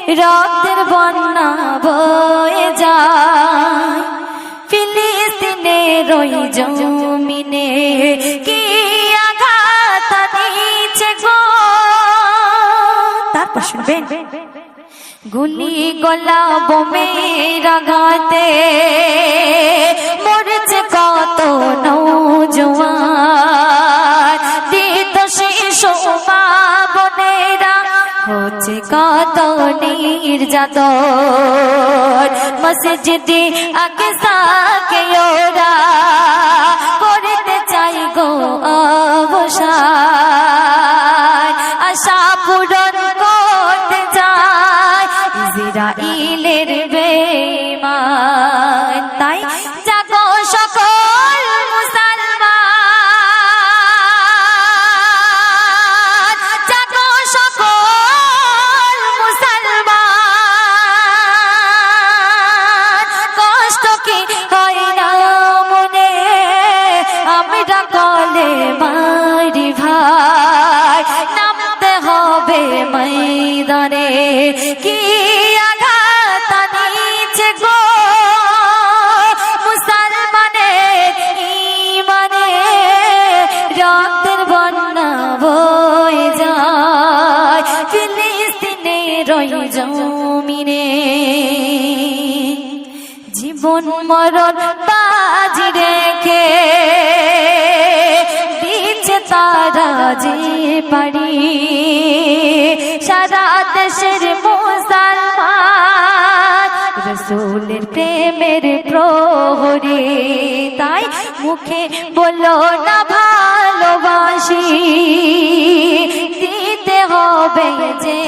রক্তের বন্যা বয়ে যায় ফিলিস্তিনের ওই জমিনে, কি আঘাত আনিছে গো। তারপর শুনবেন, গুলি গলা বোমের আঘাতে মরেছে কত নৌজওয়ান, দিত শিশু মা বোনেরা হচ্ছে কত নির্যাতন। মসজিদে আকসাকে ওরা করতে চাই গো অবসান, আশা পূরণ করতে চায় ইসরাইলের বেঈমান। তাই জাগো সকল মুসলমান, জাগো সকল মুসলমান, কষ্ট কি হয় না মনে, আমরা কলে মারি ভাই, নামতে হবে ময়দানে, কি আঘাত আনিছে গো মুসলমানের ঈমানে। রক্তের বন্যা বয়ে যায় ফিলিস্তিনের ওই জমিনে, জীবন মরণ বাজি রেখে দিচ্ছে তারা যে পারি, সারা দেশের মুসলমান রাসূলের প্রেমের প্রহরী। তাই মুখে বলো না ভালোবাসি, দিতে হবে যে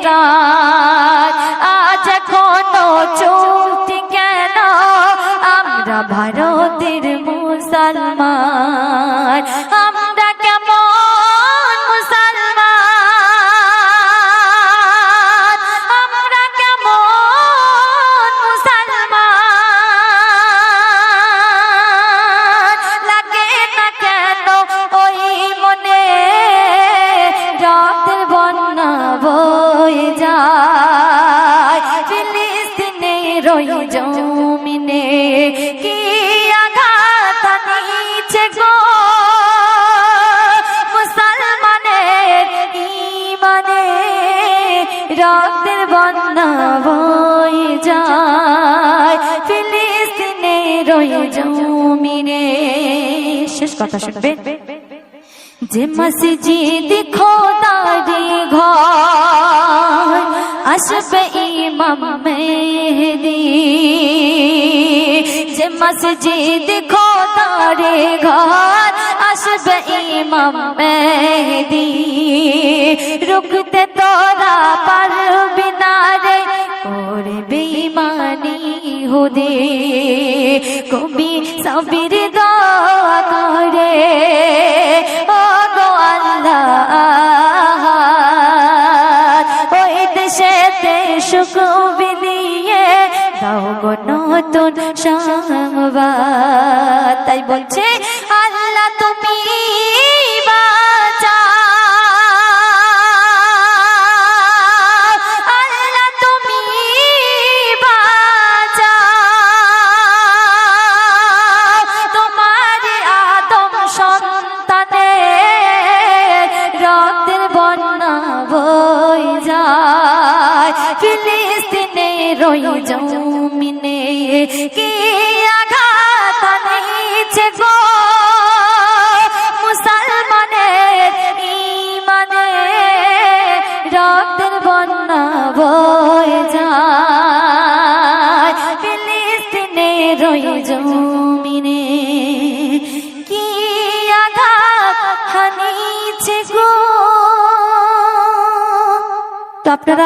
প্রাণ। আজ এখনো চলতি কেন আমরা ভারতের মুসলমান, আমরা কেমন মুসলমান, আমরা কেমন মুসলমান। লাগে না কেন ওই মনে, রক্তের বন্যা বয়ে যায় ফিলিস্তিনের ওই জমিনে, কি আঘাত আনিছে গো মুসলমানের ঈমানে। রক্তের বন্যা বয়ে যায় ফিলিস্তিনের ওই জমিনে। শেষ কথা শুনবেন, যে মসজিদ খোদারি ঘর আসবে ইমাম মেহেদী, যে মসজিদ খোদারি ঘর আসবে ইমাম মেহেদী, রুখতে তোরা পারবি না রে ওরে বেঈমানি হুদে। কবি সাবির দোয়া করে ও গো আল্লাহ, ওই দেশেতে সুখ বিলিয়ে দাও গো নতুন সংবাদ। তাই বলছে আল্লাহ তুমি বাঁচাও, আল্লাহ তুমি বাঁচাও, তোমার আদম সন্তানের রক্তের বন্যা বয়ে যায় ফিলিস্তিনের ওই জমিনে, কি আঘাত আনিছে গো মুসলমানের ঈমানে। রক্তের বন্যা বয়ে যায় ফিলিস্তিনের ওই জমিনে, কি আঘাত আনিছে গো। তো আপনারা